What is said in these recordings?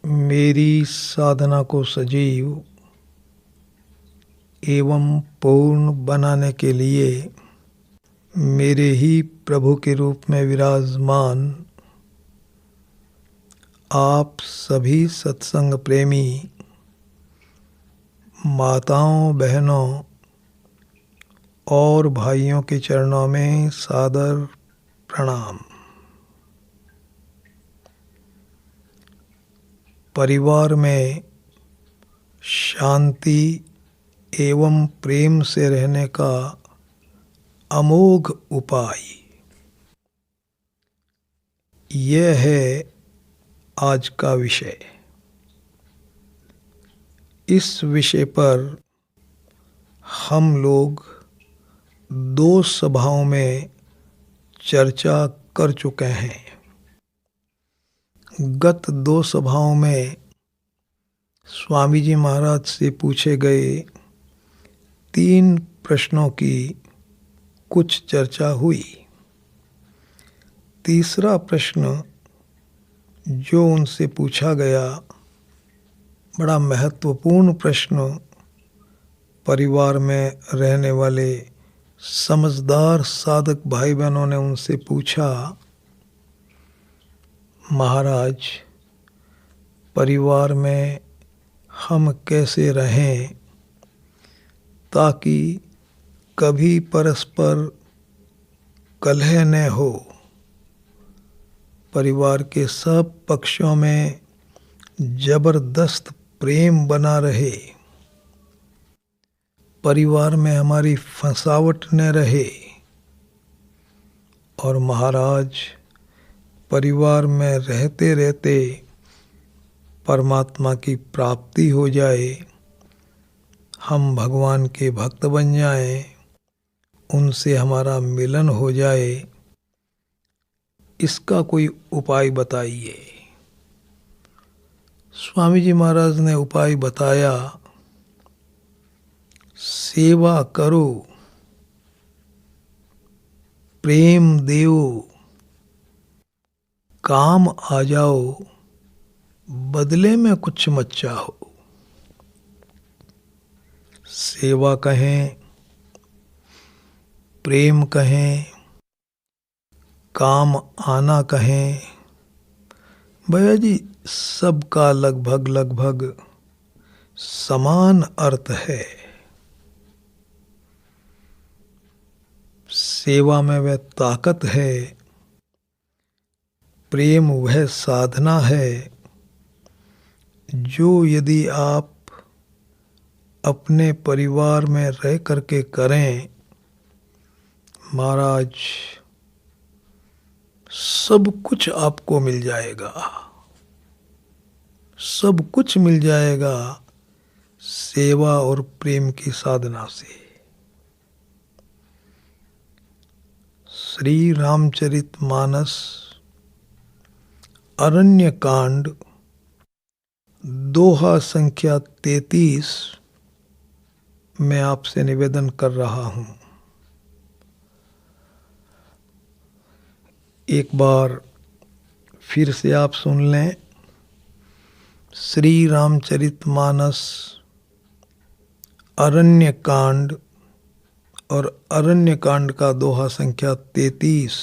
मेरी साधना को सजीव एवं पूर्ण बनाने के लिए मेरे ही प्रभु के रूप में विराजमान आप सभी सत्संग प्रेमी माताओं, बहनों और भाइयों के चरणों में सादर प्रणाम। परिवार में शांति एवं प्रेम से रहने का अमोघ उपाय, यह है आज का विषय। इस विषय पर हम लोग 2 सभाओं में चर्चा कर चुके हैं। गत 2 सभाओं में स्वामी जी महाराज से पूछे गए 3 प्रश्नों की कुछ चर्चा हुई। तीसरा प्रश्न जो उनसे पूछा गया, बड़ा महत्वपूर्ण प्रश्न, परिवार में रहने वाले समझदार साधक भाई बहनों ने उनसे पूछा, महाराज, परिवार में हम कैसे रहें ताकि कभी परस्पर कलह न हो, परिवार के सब पक्षों में जबरदस्त प्रेम बना रहे, परिवार में हमारी फंसावट न रहे और महाराज, परिवार में रहते रहते परमात्मा की प्राप्ति हो जाए, हम भगवान के भक्त बन जाएं, उनसे हमारा मिलन हो जाए, इसका कोई उपाय बताइए। स्वामी जी महाराज ने उपाय बताया, सेवा करो, प्रेम देओ, काम आ जाओ, बदले में कुछ मत चाहो। सेवा कहें, प्रेम कहें, काम आना कहें, भैया जी सबका लगभग समान अर्थ है। सेवा में वह ताकत है, प्रेम वह साधना है जो यदि आप अपने परिवार में रह करके करें, महाराज, सब कुछ आपको मिल जाएगा, सब कुछ मिल जाएगा सेवा और प्रेम की साधना से। श्री रामचरितमानस अरण्य कांड दोहा संख्या 33 मैं आपसे निवेदन कर रहा हूं। एक बार फिर से आप सुन लें। श्री रामचरितमानस अरण्य कांड और अरण्य कांड का दोहा संख्या 33।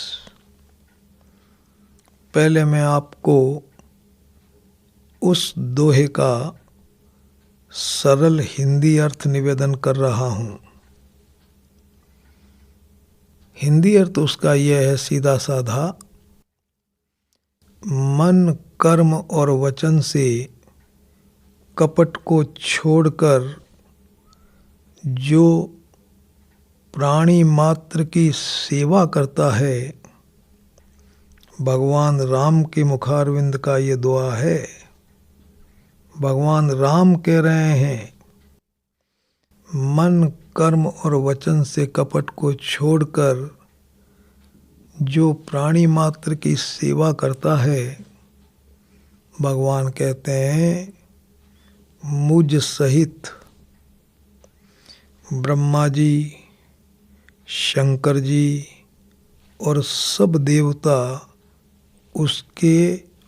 पहले मैं आपको उस दोहे का सरल हिंदी अर्थ निवेदन कर रहा हूं। हिंदी अर्थ उसका यह है, सीधा साधा, मन, कर्म और वचन से कपट को छोड़कर जो प्राणी मात्र की सेवा करता है, भगवान राम के मुखारविंद का ये दुआ है। भगवान राम कह रहे हैं, मन, कर्म और वचन से कपट को छोड़कर जो प्राणी मात्र की सेवा करता है, भगवान कहते हैं, मुझ सहित ब्रह्मा जी, शंकर जी और सब देवता उसके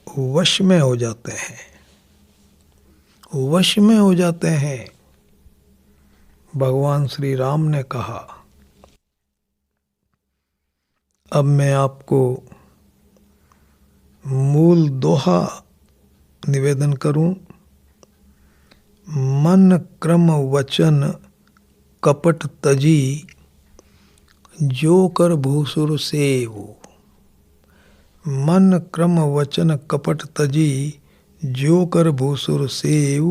वश में हो जाते हैं। वश में हो जाते हैं। भगवान श्री राम ने कहा, अब मैं आपको मूल दोहा निवेदन करूं। मन क्रम वचन कपट तजी, जो कर भूसुर सेव। मन क्रम वचन कपट तजी, जो कर भूसुर सेव।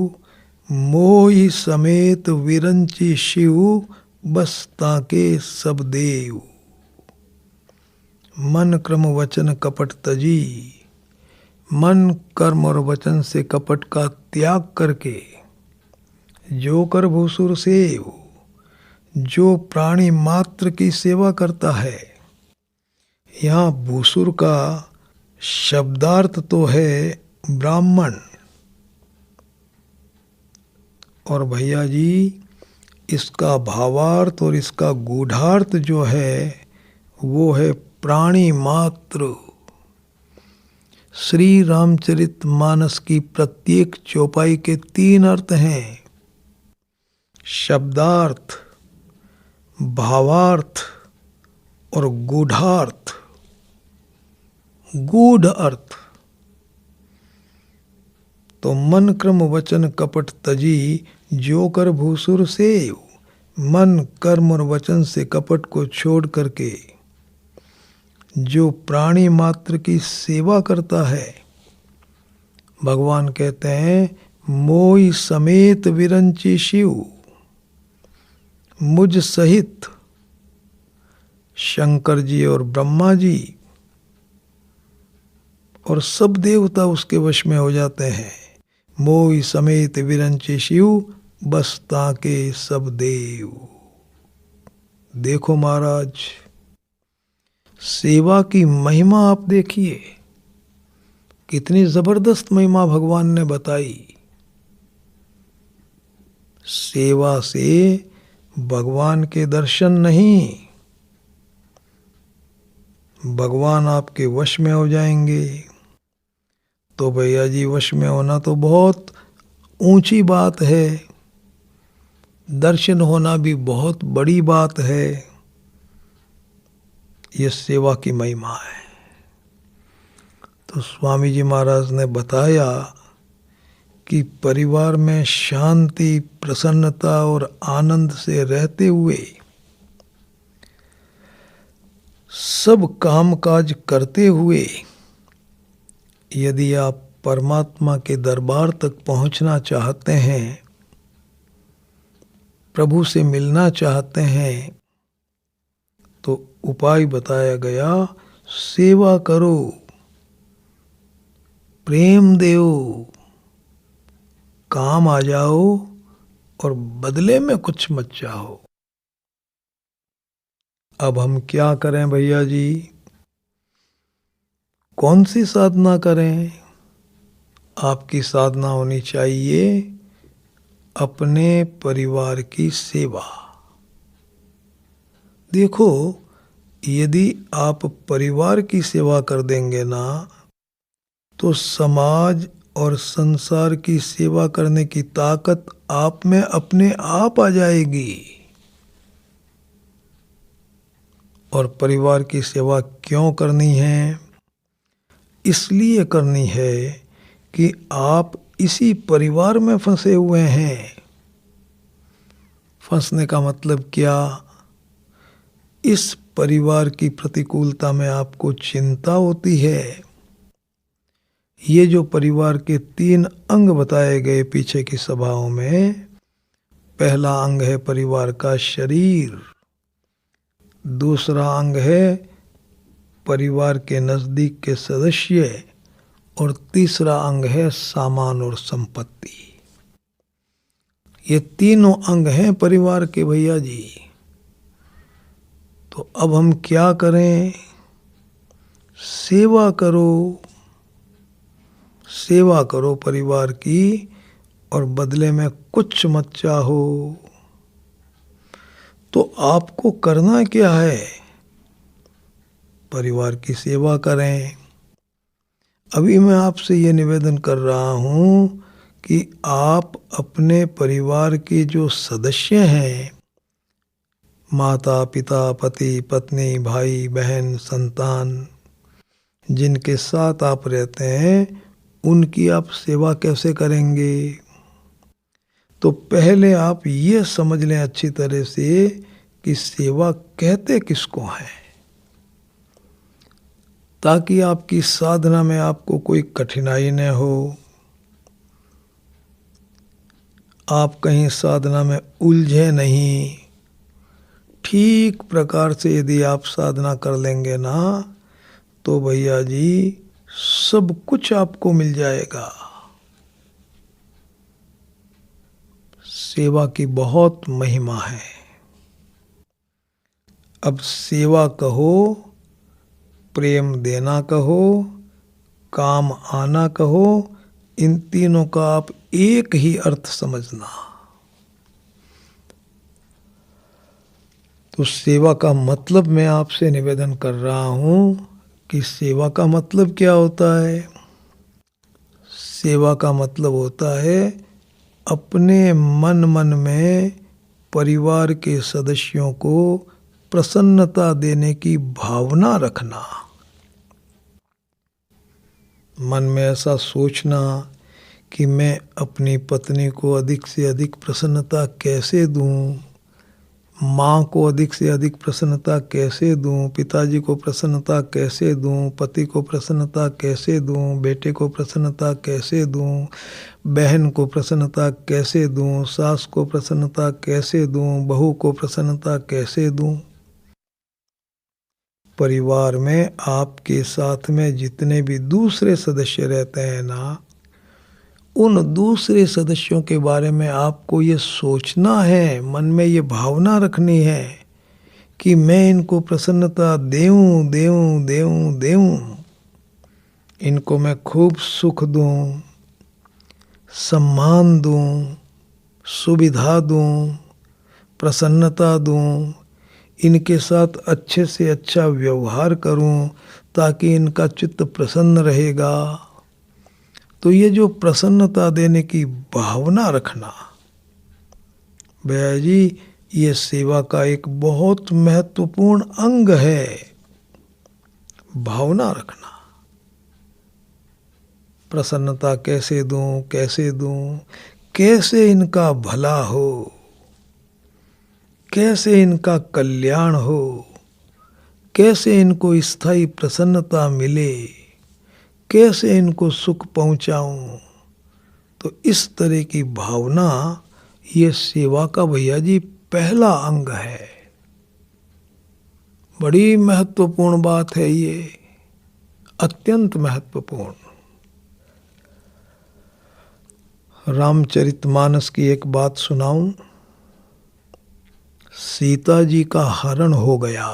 मोहि समेत विरंची शिव, बस ताके सब देव। मन क्रम वचन कपट तजी, मन कर्म और वचन से कपट का त्याग करके जो कर भूसुर सेव, जो प्राणी मात्र की सेवा करता है। यहाँ भूसुर का शब्दार्थ तो है ब्राह्मण, और भैया जी इसका भावार्थ और इसका गूढ़ार्थ जो है वो है प्राणी मात्र। श्री रामचरित मानस की प्रत्येक चौपाई के 3 अर्थ हैं, शब्दार्थ, भावार्थ और गूढ़ार्थ। गूढ़ अर्थ तो मन क्रम वचन कपट तजी, जो कर भूसुर सेव। मन कर्म और वचन से कपट को छोड़ करके जो प्राणी मात्र की सेवा करता है, भगवान कहते हैं मोहि समेत विरंची शिव। मुझ सहित शंकर जी और ब्रह्मा जी और सब देवता उसके वश में हो जाते हैं। मोहि समेत विरंची शिव, बस ताके सब देव। देखो महाराज, सेवा की महिमा आप देखिए, कितनी जबरदस्त महिमा भगवान ने बताई। सेवा से भगवान के दर्शन नहीं, भगवान आपके वश में हो जाएंगे। तो भैया जी वश में होना तो बहुत ऊंची बात है, दर्शन होना भी बहुत बड़ी बात है। ये सेवा की महिमा है। तो स्वामी जी महाराज ने बताया कि परिवार में शांति, प्रसन्नता और आनंद से रहते हुए, सब कामकाज करते हुए, यदि आप परमात्मा के दरबार तक पहुंचना चाहते हैं, प्रभु से मिलना चाहते हैं, तो उपाय बताया गया, सेवा करो, प्रेम दो, काम आ जाओ और बदले में कुछ मत चाहो। अब हम क्या करें भैया जी, कौन सी साधना करें? आपकी साधना होनी चाहिए अपने परिवार की सेवा। देखो, यदि आप परिवार की सेवा कर देंगे ना, तो समाज और संसार की सेवा करने की ताकत आप में अपने आप आ जाएगी। और परिवार की सेवा क्यों करनी है? इसलिए करनी है कि आप इसी परिवार में फंसे हुए हैं। फंसने का मतलब क्या? इस परिवार की प्रतिकूलता में आपको चिंता होती है। ये जो परिवार के 3 अंग बताए गए पीछे की सभाओं में, पहला अंग है परिवार का शरीर, दूसरा अंग है परिवार के नजदीक के सदस्य, और तीसरा अंग है सामान और संपत्ति। ये तीनों अंग हैं परिवार के भैया जी। तो अब हम क्या करें? सेवा करो, सेवा करो परिवार की, और बदले में कुछ मत चाहो। तो आपको करना क्या है? परिवार की सेवा करें। अभी मैं आपसे ये निवेदन कर रहा हूं कि आप अपने परिवार के जो सदस्य हैं, माता पिता पति पत्नी भाई बहन संतान, जिनके साथ आप रहते हैं, उनकी आप सेवा कैसे करेंगे। तो पहले आप ये समझ लें अच्छी तरह से कि सेवा कहते किसको हैं, ताकि आपकी साधना में आपको कोई कठिनाई न हो, आप कहीं साधना में उलझे नहीं। ठीक प्रकार से यदि आप साधना कर लेंगे ना, तो भैया जी सब कुछ आपको मिल जाएगा। सेवा की बहुत महिमा है। अब सेवा कहो, प्रेम देना कहो, काम आना कहो, इन तीनों का आप एक ही अर्थ समझना। तो सेवा का मतलब मैं आपसे निवेदन कर रहा हूं कि सेवा का मतलब क्या होता है। सेवा का मतलब होता है अपने मन में परिवार के सदस्यों को प्रसन्नता देने की भावना रखना। मन में ऐसा सोचना कि मैं अपनी पत्नी को अधिक से अधिक प्रसन्नता कैसे दूं, माँ को अधिक से अधिक प्रसन्नता कैसे दूं, पिताजी को प्रसन्नता कैसे दूं, पति को प्रसन्नता कैसे दूं, बेटे को प्रसन्नता कैसे दूं, बहन को प्रसन्नता कैसे दूं, सास को प्रसन्नता कैसे दूं, बहू को प्रसन्नता कैसे दूं। परिवार में आपके साथ में जितने भी दूसरे सदस्य रहते हैं ना, उन दूसरे सदस्यों के बारे में आपको ये सोचना है, मन में ये भावना रखनी है कि मैं इनको प्रसन्नता देऊं देऊं देऊं देऊं, इनको मैं खूब सुख दूं, सम्मान दूं, सुविधा दूं, प्रसन्नता दूं, इनके साथ अच्छे से अच्छा व्यवहार करूं ताकि इनका चित्त प्रसन्न रहेगा। तो ये जो प्रसन्नता देने की भावना रखना, भैया जी ये सेवा का एक बहुत महत्वपूर्ण अंग है। भावना रखना, प्रसन्नता कैसे दूं कैसे दूं, कैसे इनका भला हो, कैसे इनका कल्याण हो, कैसे इनको स्थायी प्रसन्नता मिले, कैसे इनको सुख पहुंचाऊं। तो इस तरह की भावना ये सेवा का भैया जी पहला अंग है। बड़ी महत्वपूर्ण बात है ये, अत्यंत महत्वपूर्ण। रामचरितमानस की एक बात सुनाऊं। सीता जी का हरण हो गया,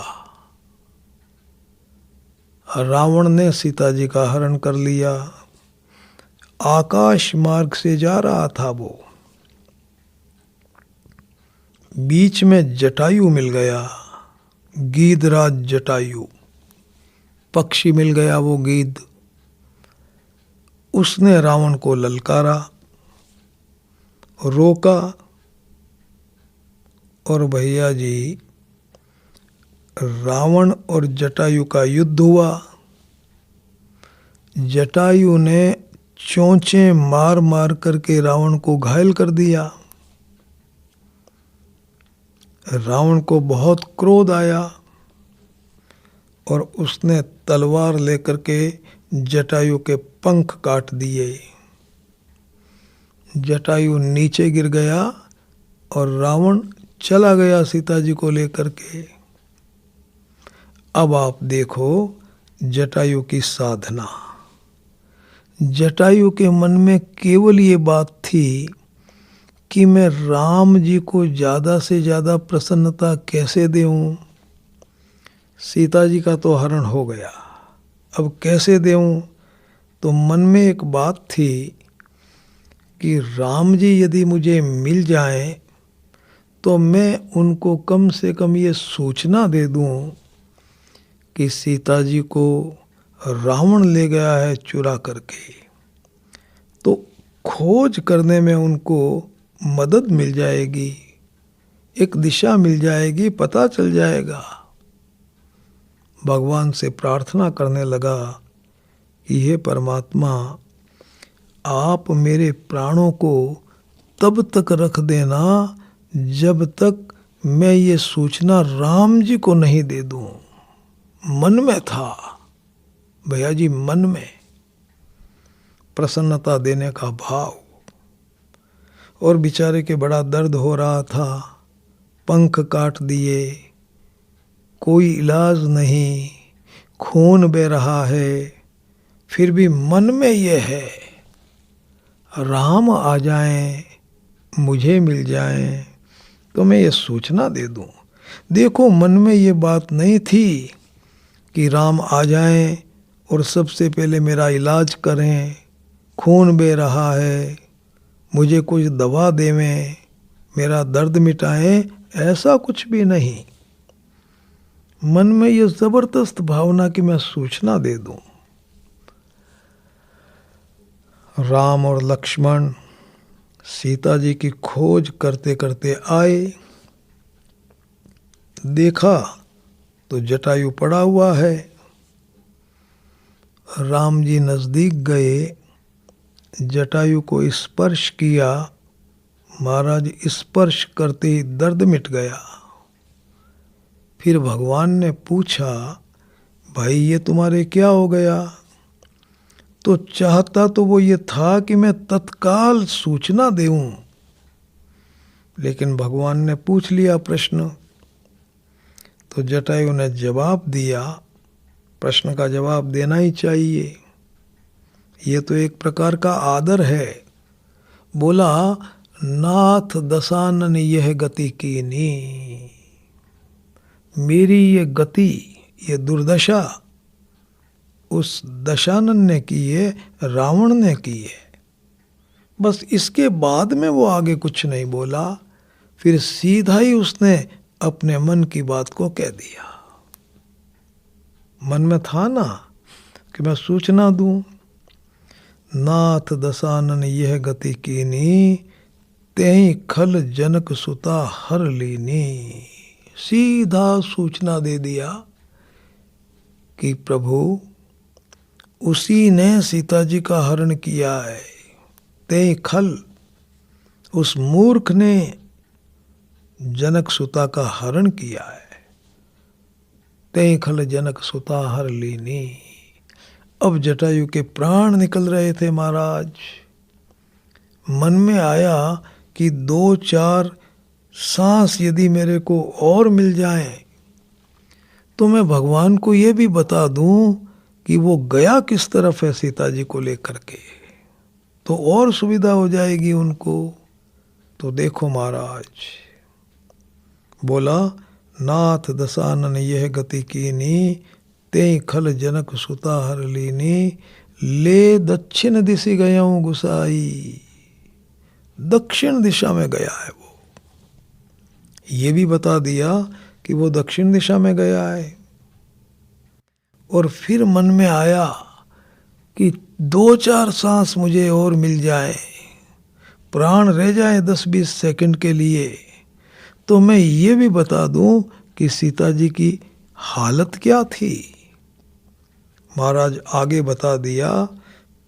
रावण ने सीता जी का हरण कर लिया। आकाश मार्ग से जा रहा था वो, बीच में जटायु मिल गया, गीधराज जटायु, पक्षी मिल गया वो गीध। उसने रावण को ललकारा, रोका, और भैया जी रावण और जटायु का युद्ध हुआ। जटायु ने चोंचे मार मार करके रावण को घायल कर दिया। रावण को बहुत क्रोध आया और उसने तलवार लेकर के जटायु के पंख काट दिए। जटायु नीचे गिर गया और रावण चला गया सीता जी को लेकर के। अब आप देखो जटायु की साधना। जटायु के मन में केवल ये बात थी कि मैं राम जी को ज़्यादा से ज़्यादा प्रसन्नता कैसे दूं। सीता जी का तो हरण हो गया, अब कैसे दूं। तो मन में एक बात थी कि राम जी यदि मुझे मिल जाएं तो मैं उनको कम से कम ये सूचना दे दूं कि सीता जी को रावण ले गया है चुरा करके। तो खोज करने में उनको मदद मिल जाएगी, एक दिशा मिल जाएगी, पता चल जाएगा। भगवान से प्रार्थना करने लगा कि हे परमात्मा, आप मेरे प्राणों को तब तक रख देना जब तक मैं ये सूचना राम जी को नहीं दे दूं। मन में था भैया जी, मन में प्रसन्नता देने का भाव, और बेचारे के बड़ा दर्द हो रहा था, पंख काट दिए, कोई इलाज नहीं, खून बह रहा है, फिर भी मन में ये है राम आ जाएं, मुझे मिल जाएं तो मैं ये सूचना दे दूं। देखो, मन में ये बात नहीं थी कि राम आ जाएं और सबसे पहले मेरा इलाज करें, खून बह रहा है, मुझे कुछ दवा देवें, मेरा दर्द मिटाएं, ऐसा कुछ भी नहीं। मन में ये जबरदस्त भावना कि मैं सूचना दे दूं। राम और लक्ष्मण सीता जी की खोज करते करते आए, देखा तो जटायु पड़ा हुआ है। राम जी नजदीक गए, जटायु को स्पर्श किया, महाराज स्पर्श करते ही दर्द मिट गया। फिर भगवान ने पूछा, भाई ये तुम्हारे क्या हो गया? तो चाहता तो वो ये था कि मैं तत्काल सूचना दूं, लेकिन भगवान ने पूछ लिया प्रश्न, तो जटायु ने जवाब दिया। प्रश्न का जवाब देना ही चाहिए, ये तो एक प्रकार का आदर है। बोला, नाथ दशानन यह गति कीनी, मेरी ये गति, ये दुर्दशा उस दशानन ने की है, रावण ने की है। बस इसके बाद में वो आगे कुछ नहीं बोला, फिर सीधा ही उसने अपने मन की बात को कह दिया। मन में था ना कि मैं सूचना दूं, नाथ दशानन यह गति कीनी, तेहि खल जनक सुता हर लीनी। सीधा सूचना दे दिया कि प्रभु उसी ने सीता जी का हरण किया है। तेहि खल, उस मूर्ख ने जनक सुता का हरण किया है। तेहि खल जनक सुता हर लीनी। अब जटायु के प्राण निकल रहे थे महाराज। मन में आया कि 2-4 सांस यदि मेरे को और मिल जाएं तो मैं भगवान को ये भी बता दूं कि वो गया किस तरफ है सीता जी को लेकर के, तो और सुविधा हो जाएगी उनको। तो देखो महाराज, बोला, नाथ दशानन यह गति कीनी, तेहि खल जनक सुता हर लीनी, ले दक्षिण दिशि गयाऊं गुसाई। दक्षिण दिशा में गया है वो, ये भी बता दिया कि वो दक्षिण दिशा में गया है। और फिर मन में आया कि 2-4 सांस मुझे और मिल जाए, प्राण रह जाए 10-20 सेकंड के लिए, तो मैं ये भी बता दूं कि सीता जी की हालत क्या थी। महाराज आगे बता दिया,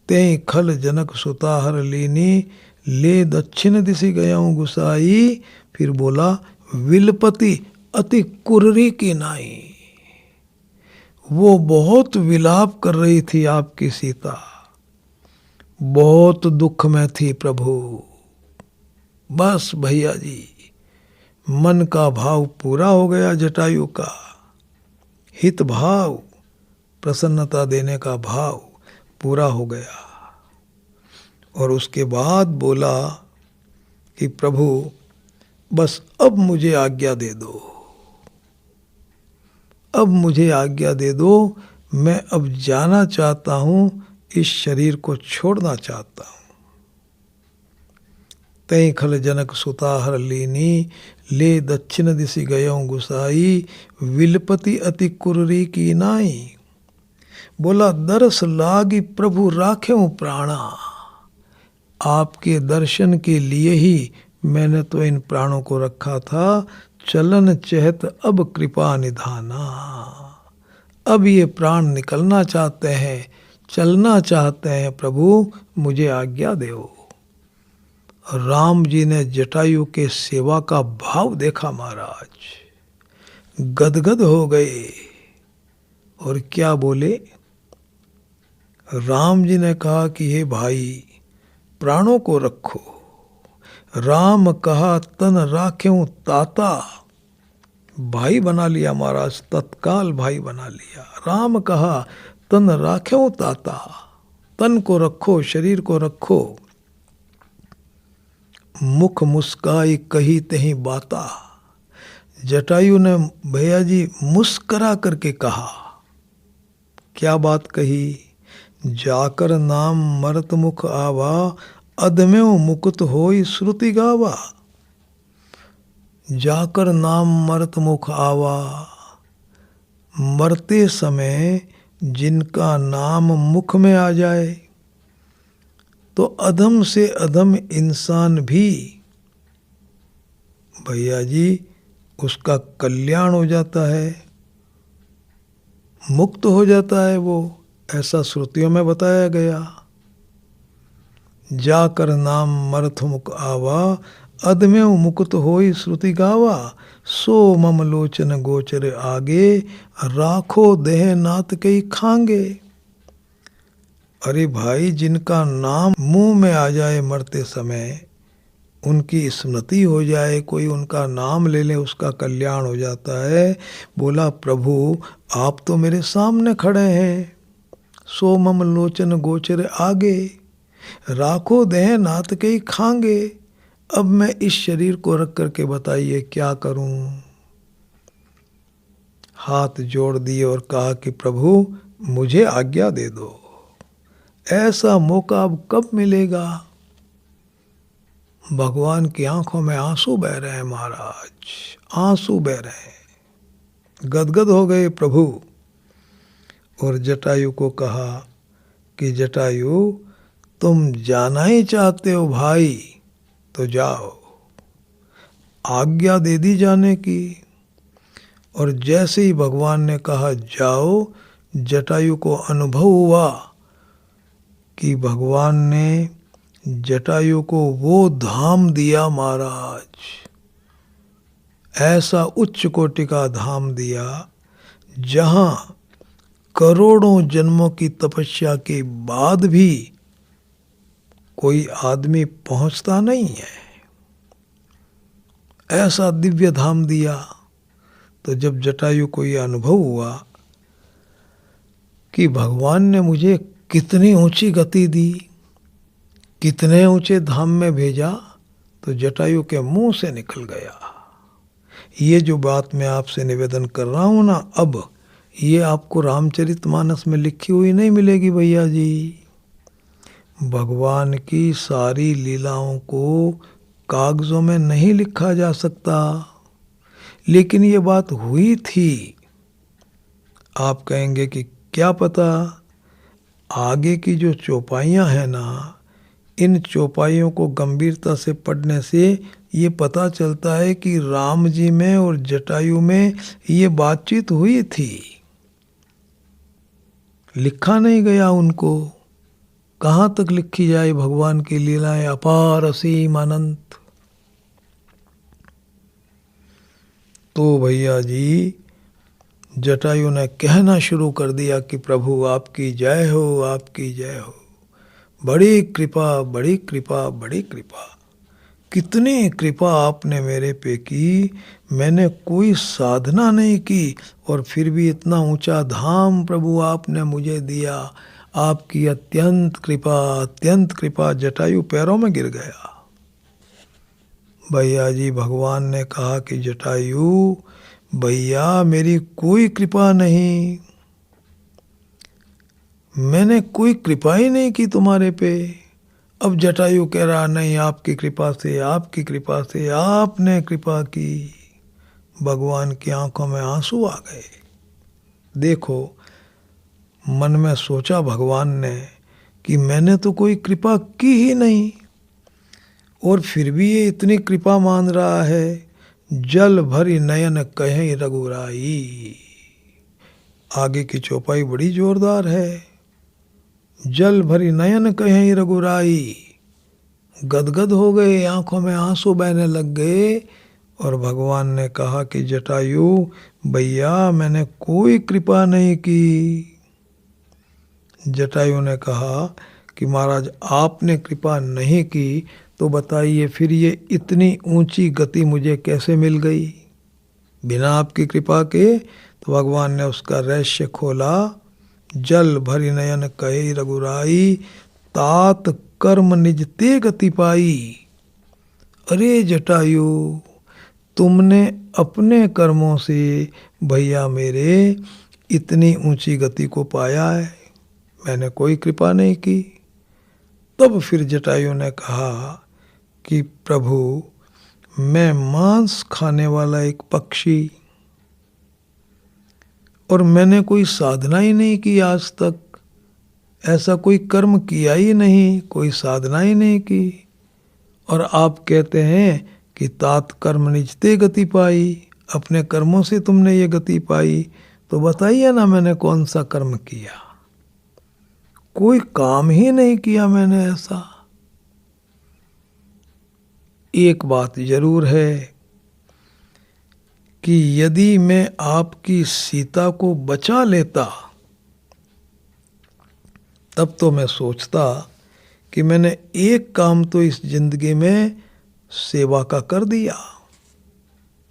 तेहि खल जनक सुता हर लीनी, ले दक्षिण दिशि गयाऊं गुसाई। फिर बोला, विलपति अति कुररी की नाई। वो बहुत विलाप कर रही थी आपकी सीता, बहुत दुख में थी प्रभु। बस भैया जी, मन का भाव पूरा हो गया जटायु का, हित भाव, प्रसन्नता देने का भाव पूरा हो गया। और उसके बाद बोला कि प्रभु बस अब मुझे आज्ञा दे दो, अब मुझे आज्ञा दे दो, मैं अब जाना चाहता हूं, इस शरीर को छोड़ना चाहता हूं। तेहि खल जनक सुता हर लीनी, ले दक्षिण दिशि गयों गुसाई, विलपति अति कुररी की नाई। बोला, दरस लागी प्रभु राखें प्राणा। आपके दर्शन के लिए ही मैंने तो इन प्राणों को रखा था। चलन चहत अब कृपा निधाना। अब ये प्राण निकलना चाहते हैं, चलना चाहते हैं, प्रभु मुझे आज्ञा दो। राम जी ने जटायु के सेवा का भाव देखा महाराज, गदगद हो गए और क्या बोले। राम जी ने कहा कि हे भाई प्राणों को रखो। राम कहा तन राख्यूं ताता। भाई बना लिया महाराज, तत्काल भाई बना लिया। राम कहा तन राख्यूं ताता, तन को रखो, शरीर को रखो। मुख मुस्काई कही तही बाता। जटायु ने भैया जी मुस्करा करके कहा, क्या बात कही। जाकर नाम मरत मुख आवा, अधमेव मुकुत होई श्रुति गावा। जाकर नाम मरत मुख आवा, मरते समय जिनका नाम मुख में आ जाए तो अधम से अधम इंसान भी भैया जी उसका कल्याण हो जाता है, मुक्त हो जाता है वो, ऐसा श्रुतियों में बताया गया। जाकर नाम मरथ मुख आवा, अधमेव मुकुत होई श्रुति गावा। सो मम लोचन गोचर आगे, राखो देह नाथ कई खांगे। अरे भाई जिनका नाम मुंह में आ जाए मरते समय, उनकी स्मृति हो जाए, कोई उनका नाम ले ले, उसका कल्याण हो जाता है। बोला प्रभु आप तो मेरे सामने खड़े हैं। सो मम लोचन गोचर आगे, राखो देह नाथ के ही खांगे। अब मैं इस शरीर को रख करके बताइए क्या करूं। हाथ जोड़ दिए और कहा कि प्रभु मुझे आज्ञा दे दो। ऐसा मौका अब कब मिलेगा। भगवान की आंखों में आंसू बह रहे हैं महाराज, आंसू बह रहे हैं, गदगद हो गए प्रभु। और जटायु को कहा कि जटायु तुम जाना ही चाहते हो भाई तो जाओ, आज्ञा दे दी जाने की। और जैसे ही भगवान ने कहा जाओ, जटायु को अनुभव हुआ कि भगवान ने जटायु को वो धाम दिया महाराज, ऐसा उच्च कोटि का धाम दिया जहां करोड़ों जन्मों की तपस्या के बाद भी कोई आदमी पहुंचता नहीं है। ऐसा दिव्य धाम दिया। तो जब जटायु को यह अनुभव हुआ कि भगवान ने मुझे कितनी ऊंची गति दी, कितने ऊंचे धाम में भेजा, तो जटायु के मुंह से निकल गया। ये जो बात मैं आपसे निवेदन कर रहा हूं ना, अब ये आपको रामचरितमानस में लिखी हुई नहीं मिलेगी भैया जी। भगवान की सारी लीलाओं को कागजों में नहीं लिखा जा सकता, लेकिन ये बात हुई थी। आप कहेंगे कि क्या पता, आगे की जो चौपाइयाँ हैं ना, इन चौपाइयों को गंभीरता से पढ़ने से ये पता चलता है कि राम जी में और जटायु में ये बातचीत हुई थी। लिखा नहीं गया उनको, कहाँ तक लिखी जाए भगवान की लीलाएं अपार असीम अनंत। तो भैया जी जटायु ने कहना शुरू कर दिया कि प्रभु आपकी जय हो, आपकी जय हो, बड़ी कृपा, बड़ी कृपा, बड़ी कृपा। कितनी कृपा आपने मेरे पे की, मैंने कोई साधना नहीं की और फिर भी इतना ऊंचा धाम प्रभु आपने मुझे दिया। आपकी अत्यंत कृपा, अत्यंत कृपा। जटायु पैरों में गिर गया। भैया जी भगवान ने कहा कि जटायु भैया मेरी कोई कृपा नहीं, मैंने कोई कृपा ही नहीं की तुम्हारे पे। अब जटायु कह रहा नहीं, आपकी कृपा से, आपकी कृपा से, आपने कृपा की। भगवान की आंखों में आंसू आ गए। देखो मन में सोचा भगवान ने कि मैंने तो कोई कृपा की ही नहीं, और फिर भी ये इतनी कृपा मान रहा है। जल भरी नयन कहें रघुराई। आगे की चौपाई बड़ी जोरदार है। जल भरी नयन कहें रघुराई। गदगद हो गए, आंखों में आंसू बहने लग गए और भगवान ने कहा कि जटायु भैया मैंने कोई कृपा नहीं की। जटायु ने कहा कि महाराज आपने कृपा नहीं की तो बताइए फिर ये इतनी ऊंची गति मुझे कैसे मिल गई बिना आपकी कृपा के। तो भगवान ने उसका रहस्य खोला। जल भरी नयन कहे रघुराई, तात कर्म निज ते गति पाई। अरे जटायु तुमने अपने कर्मों से भैया मेरे इतनी ऊंची गति को पाया है, मैंने कोई कृपा नहीं की। तब फिर जटायु ने कहा कि प्रभु मैं मांस खाने वाला एक पक्षी और मैंने कोई साधना ही नहीं की आज तक, ऐसा कोई कर्म किया ही नहीं, कोई साधना ही नहीं की। और आप कहते हैं कि तात कर्म निजते गति पाई, अपने कर्मों से तुमने ये गति पाई। तो बताइए ना मैंने कौन सा कर्म किया, कोई काम ही नहीं किया मैंने ऐसा। एक बात जरूर है कि यदि मैं आपकी सीता को बचा लेता तब तो मैं सोचता कि मैंने एक काम तो इस जिंदगी में सेवा का कर दिया।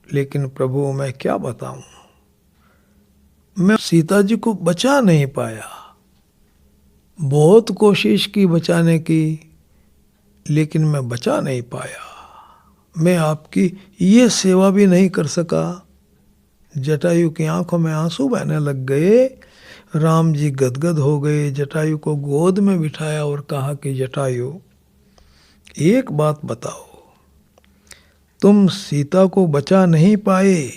लेकिन प्रभु मैं क्या बताऊं, मैं सीता जी को बचा नहीं पाया। बहुत कोशिश की बचाने की, लेकिन मैं बचा नहीं पाया। मैं आपकी ये सेवा भी नहीं कर सका। जटायु की आंखों में आंसू बहने लग गए। राम जी गदगद हो गए, जटायु को गोद में बिठाया और कहा कि जटायु एक बात बताओ, तुम सीता को बचा नहीं पाए,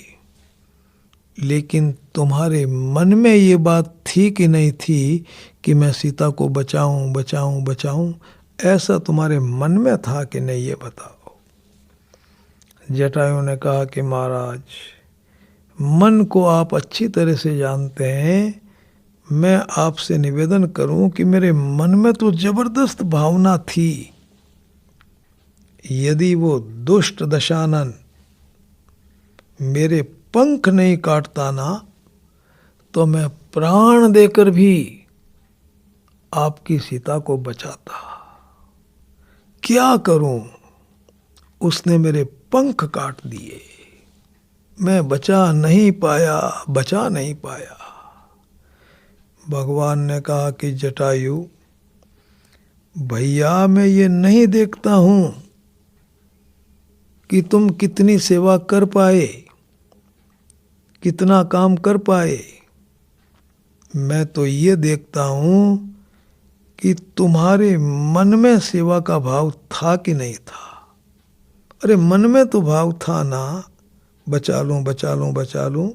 लेकिन तुम्हारे मन में ये बात थी कि नहीं थी कि मैं सीता को बचाऊं बचाऊं बचाऊं, ऐसा तुम्हारे मन में था कि नहीं ये बताओ। जटायु ने कहा कि महाराज मन को आप अच्छी तरह से जानते हैं, मैं आपसे निवेदन करूं कि मेरे मन में तो जबरदस्त भावना थी, यदि वो दुष्ट दशानन मेरे पंख नहीं काटता ना तो मैं प्राण देकर भी आपकी सीता को बचाता। क्या करूं, उसने मेरे पंख काट दिए, मैं बचा नहीं पाया, बचा नहीं पाया। भगवान ने कहा कि जटायु भैया मैं ये नहीं देखता हूं कि तुम कितनी सेवा कर पाए, कितना काम कर पाए, मैं तो ये देखता हूं कि तुम्हारे मन में सेवा का भाव था कि नहीं था। अरे मन में तो भाव था ना, बचा लूं बचा लूं बचा लूं,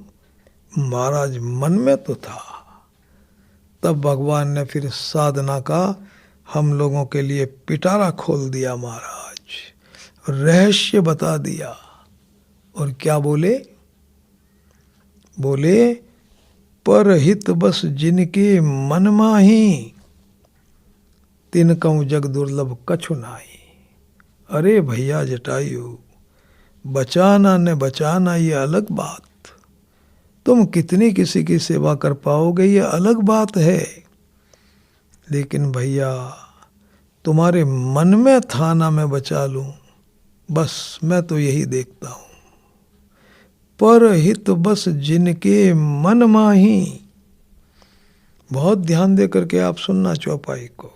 महाराज मन में तो था। तब भगवान ने फिर साधना का हम लोगों के लिए पिटारा खोल दिया महाराज, रहस्य बता दिया। और क्या बोले, बोले परहित बस जिनके मन माही, तिनकऊ जग दुर्लभ कछु नाई। अरे भैया जटायु बचाना न बचाना ये अलग बात, तुम कितनी किसी की सेवा कर पाओगे ये अलग बात है, लेकिन भैया तुम्हारे मन में था ना मैं बचा लूं, बस मैं तो यही देखता हूं। परहित बस जिनके मन माही, बहुत ध्यान दे करके आप सुनना चौपाई को।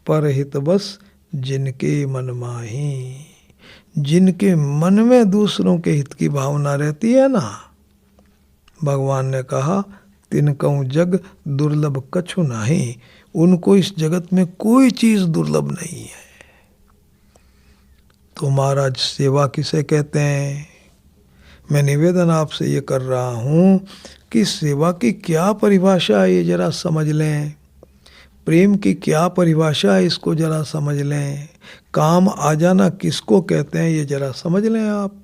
परहित बस जिनके मन माही, जिनके मन में दूसरों के हित की भावना रहती है ना, भगवान ने कहा तिनकऊ जग दुर्लभ कछु नाही, उनको इस जगत में कोई चीज दुर्लभ नहीं है। तो महाराज सेवा किसे कहते हैं, मैं निवेदन आपसे ये कर रहा हूं कि सेवा की क्या परिभाषा है ये जरा समझ लें। प्रेम की क्या परिभाषा है इसको जरा समझ लें। काम आ जाना किसको कहते हैं ये जरा समझ लें आप।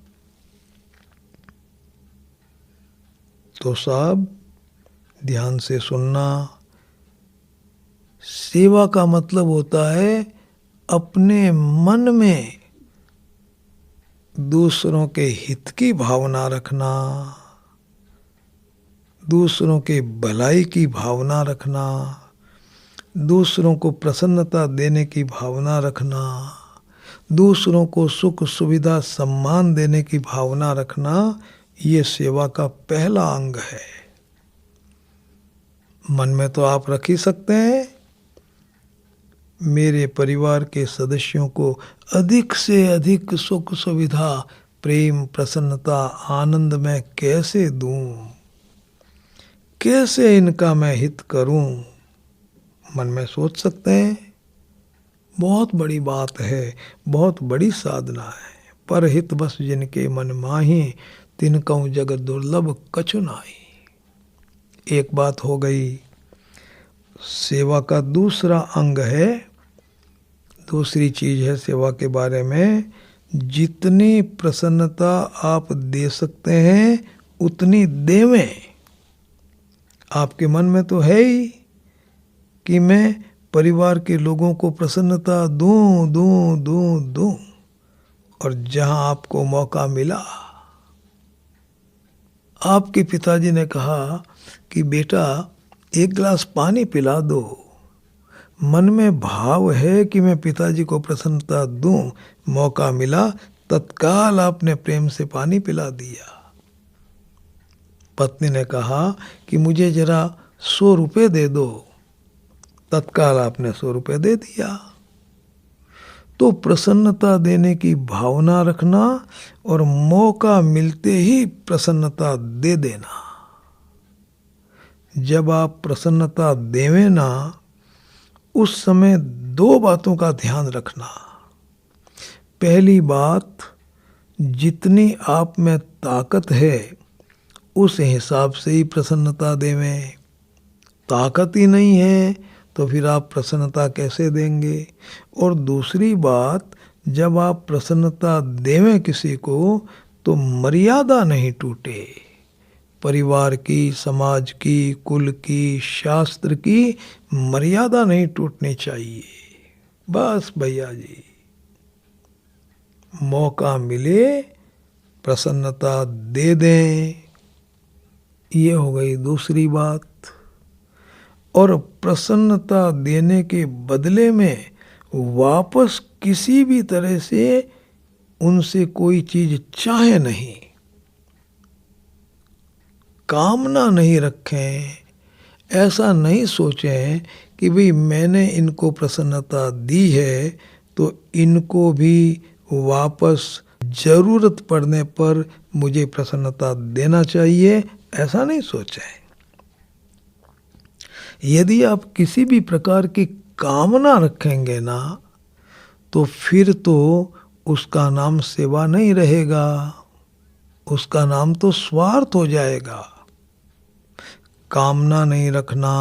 तो साहब ध्यान से सुनना। सेवा का मतलब होता है अपने मन में दूसरों के हित की भावना रखना, दूसरों के भलाई की भावना रखना, दूसरों को प्रसन्नता देने की भावना रखना, दूसरों को सुख सुविधा सम्मान देने की भावना रखना, ये सेवा का पहला अंग है। मन में तो आप रख ही सकते हैं, मेरे परिवार के सदस्यों को अधिक से अधिक सुख सुविधा प्रेम प्रसन्नता आनंद मैं कैसे दूं, कैसे इनका मैं हित करूं, मन में सोच सकते हैं। बहुत बड़ी बात है, बहुत बड़ी साधना है। पर हित बस जिनके मन माही, तिनकऊ जगत दुर्लभ कछु नाई। एक बात हो गई। सेवा का दूसरा अंग है, दूसरी चीज है सेवा के बारे में, जितनी प्रसन्नता आप दे सकते हैं उतनी देवें। आपके मन में तो है ही कि मैं परिवार के लोगों को प्रसन्नता दूं दूं दूं दूं, और जहां आपको मौका मिला, आपके पिताजी ने कहा कि बेटा एक गिलास पानी पिला दो, मन में भाव है कि मैं पिताजी को प्रसन्नता दूं, मौका मिला तत्काल आपने प्रेम से पानी पिला दिया। पत्नी ने कहा कि मुझे जरा 100 रुपये दे दो, तत्काल आपने 100 रुपये दे दिया। तो प्रसन्नता देने की भावना रखना और मौका मिलते ही प्रसन्नता दे देना। जब आप प्रसन्नता देवें ना, उस समय 2 बातों का ध्यान रखना। पहली बात, जितनी आप में ताकत है उस हिसाब से ही प्रसन्नता देवें। ताकत ही नहीं है तो फिर आप प्रसन्नता कैसे देंगे। और दूसरी बात, जब आप प्रसन्नता देवें किसी को तो मर्यादा नहीं टूटे, परिवार की, समाज की, कुल की, शास्त्र की मर्यादा नहीं टूटनी चाहिए। बस भैया जी, मौका मिले प्रसन्नता दे दें, ये हो गई दूसरी बात। और प्रसन्नता देने के बदले में वापस किसी भी तरह से उनसे कोई चीज चाहे नहीं, कामना नहीं रखें। ऐसा नहीं सोचें कि भाई मैंने इनको प्रसन्नता दी है तो इनको भी वापस जरूरत पड़ने पर मुझे प्रसन्नता देना चाहिए, ऐसा नहीं सोचें। यदि आप किसी भी प्रकार की कामना रखेंगे ना, तो फिर तो उसका नाम सेवा नहीं रहेगा, उसका नाम तो स्वार्थ हो जाएगा। कामना नहीं रखना,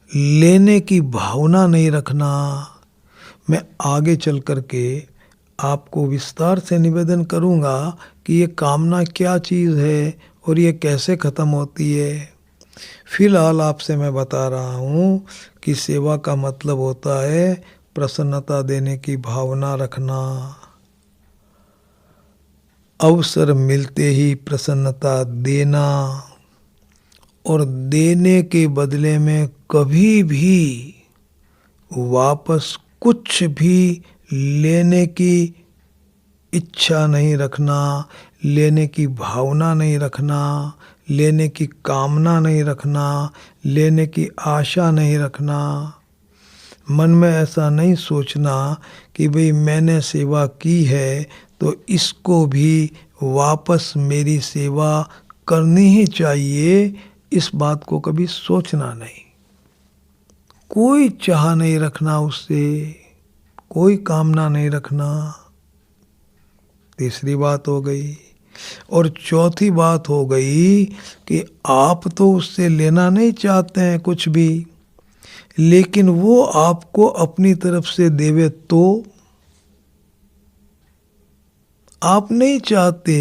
लेने की भावना नहीं रखना। मैं आगे चल कर के आपको विस्तार से निवेदन करूंगा कि ये कामना क्या चीज़ है और ये कैसे ख़त्म होती है। फिलहाल आपसे मैं बता रहा हूँ कि सेवा का मतलब होता है प्रसन्नता देने की भावना रखना, अवसर मिलते ही प्रसन्नता देना, और देने के बदले में कभी भी वापस कुछ भी लेने की इच्छा नहीं रखना, लेने की भावना नहीं रखना, लेने की कामना नहीं रखना, लेने की आशा नहीं रखना। मन में ऐसा नहीं सोचना कि भाई मैंने सेवा की है तो इसको भी वापस मेरी सेवा करनी ही चाहिए, इस बात को कभी सोचना नहीं। कोई चाह नहीं रखना उससे, कोई कामना नहीं रखना। तीसरी बात हो गई। और चौथी बात हो गई कि आप तो उससे लेना नहीं चाहते हैं कुछ भी, लेकिन वो आपको अपनी तरफ से देवे तो आप नहीं चाहते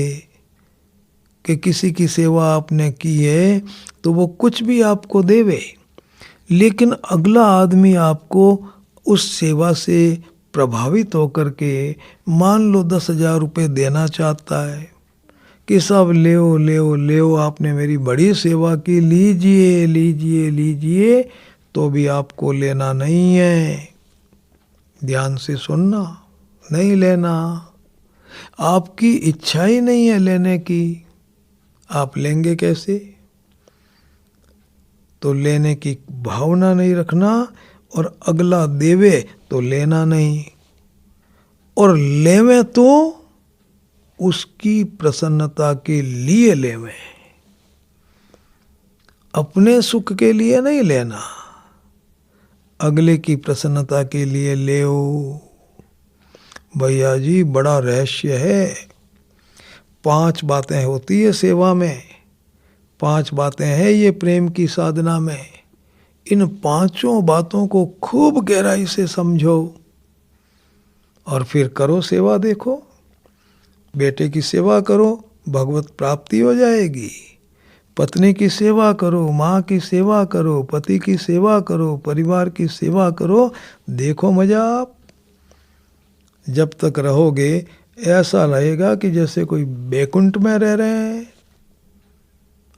कि किसी की सेवा आपने की है तो वो कुछ भी आपको देवे, लेकिन अगला आदमी आपको उस सेवा से प्रभावित होकर के मान लो 10,000 रुपये देना चाहता है कि सब लेओ लेओ लेओ, आपने मेरी बड़ी सेवा की, लीजिए लीजिए लीजिए, तो भी आपको लेना नहीं है। ध्यान से सुनना, नहीं लेना। आपकी इच्छा ही नहीं है लेने की, आप लेंगे कैसे? तो लेने की भावना नहीं रखना, और अगला देवे तो लेना नहीं, और लेवे तो उसकी प्रसन्नता के लिए लेवे, अपने सुख के लिए नहीं लेना, अगले की प्रसन्नता के लिए लेओ। भैया जी बड़ा रहस्य है। 5 बातें होती है सेवा में, 5 बातें हैं ये प्रेम की साधना में। इन 5 बातों को खूब गहराई से समझो और फिर करो सेवा। देखो, बेटे की सेवा करो, भगवत प्राप्ति हो जाएगी। पत्नी की सेवा करो, माँ की सेवा करो, पति की सेवा करो, परिवार की सेवा करो, देखो मजा आप। जब तक रहोगे ऐसा लगेगा कि जैसे कोई बैकुंठ में रह रहे हैं।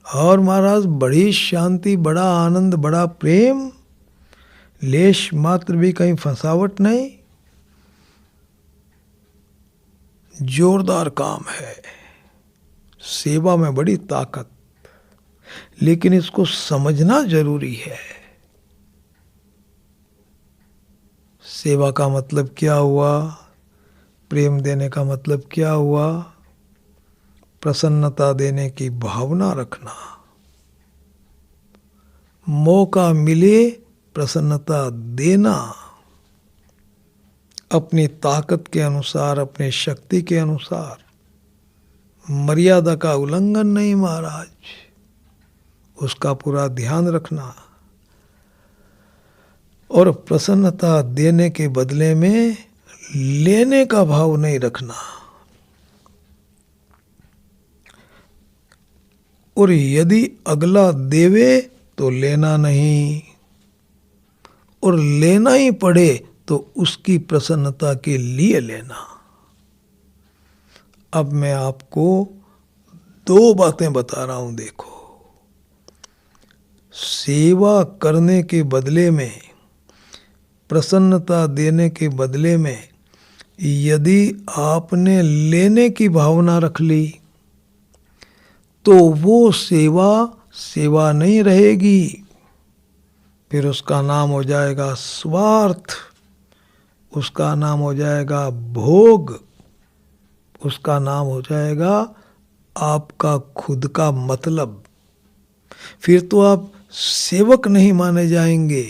और महाराज बड़ी शांति, बड़ा आनंद, बड़ा प्रेम, लेश मात्र भी कहीं फंसावट नहीं। जोरदार काम है, सेवा में बड़ी ताकत, लेकिन इसको समझना जरूरी है। सेवा का मतलब क्या हुआ? प्रेम देने का मतलब क्या हुआ? प्रसन्नता देने की भावना रखना, मौका मिले प्रसन्नता देना, अपनी ताकत के अनुसार, अपनी शक्ति के अनुसार, मर्यादा का उल्लंघन नहीं महाराज, उसका पूरा ध्यान रखना। और प्रसन्नता देने के बदले में लेने का भाव नहीं रखना। और यदि अगला देवे तो लेना नहीं, और लेना ही पड़े तो उसकी प्रसन्नता के लिए लेना। अब मैं आपको 2 बातें बता रहा हूं। देखो, सेवा करने के बदले में, प्रसन्नता देने के बदले में यदि आपने लेने की भावना रख ली तो वो सेवा सेवा नहीं रहेगी, फिर उसका नाम हो जाएगा स्वार्थ, उसका नाम हो जाएगा भोग, उसका नाम हो जाएगा आपका खुद का मतलब। फिर तो आप सेवक नहीं माने जाएंगे,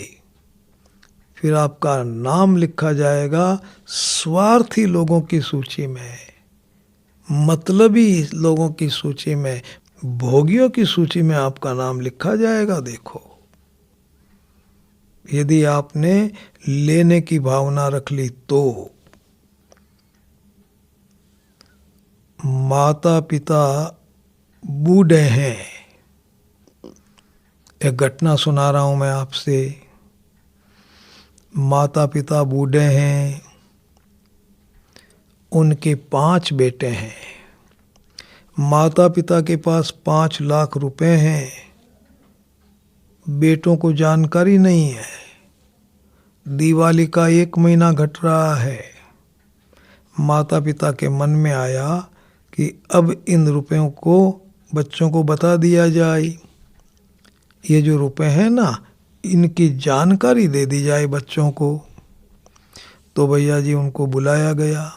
फिर आपका नाम लिखा जाएगा स्वार्थी लोगों की सूची में, मतलबी लोगों की सूची में, भोगियों की सूची में आपका नाम लिखा जाएगा। देखो, यदि आपने लेने की भावना रख ली तो। माता पिता बूढ़े हैं, एक घटना सुना रहा हूं मैं आपसे। माता पिता बूढ़े हैं, उनके 5 बेटे हैं। माता पिता के पास 5 लाख रुपए हैं, बेटों को जानकारी नहीं है। दिवाली का 1 महीना घट रहा है। माता पिता के मन में आया कि अब इन रुपयों को बच्चों को बता दिया जाए, ये जो रुपए हैं ना, इनकी जानकारी दे दी जाए बच्चों को। तो भैया जी उनको बुलाया गया।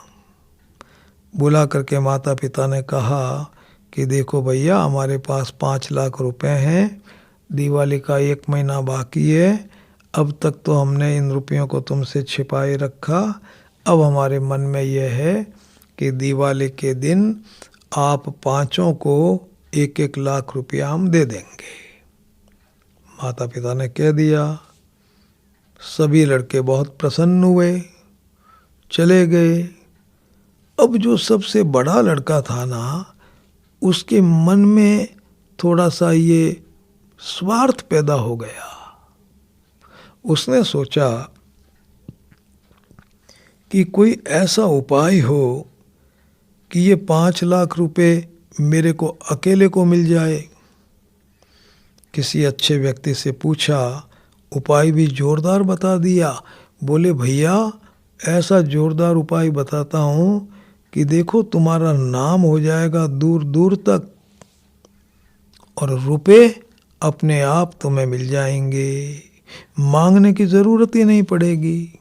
बुला करके माता पिता ने कहा कि देखो भैया, हमारे पास 5 लाख रुपए हैं, दिवाली का 1 महीना बाकी है, अब तक तो हमने इन रुपयों को तुमसे छिपाए रखा। अब हमारे मन में यह है कि दिवाली के दिन आप 5 को 1-1 लाख रुपया हम दे देंगे। माता पिता ने कह दिया। सभी लड़के बहुत प्रसन्न हुए, चले गए। अब जो सबसे बड़ा लड़का था ना, उसके मन में थोड़ा सा ये स्वार्थ पैदा हो गया। उसने सोचा कि कोई ऐसा उपाय हो कि ये 5 लाख रुपए मेरे को अकेले को मिल जाए। किसी अच्छे व्यक्ति से पूछा, उपाय भी जोरदार बता दिया। बोले भैया ऐसा जोरदार उपाय बताता हूँ कि देखो तुम्हारा नाम हो जाएगा दूर दूर तक और रुपए अपने आप तुम्हें मिल जाएंगे, मांगने की ज़रूरत ही नहीं पड़ेगी।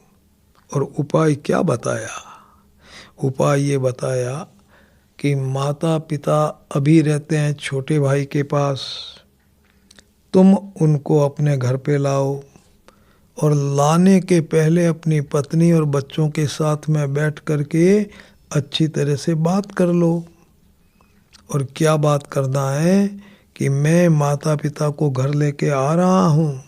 और उपाय क्या बताया? उपाय ये बताया कि माता पिता अभी रहते हैं छोटे भाई के पास, तुम उनको अपने घर पे लाओ और लाने के पहले अपनी पत्नी और बच्चों के साथ में बैठ करके अच्छी तरह से बात कर लो। और क्या बात करना है कि मैं माता पिता को घर लेके आ रहा हूँ,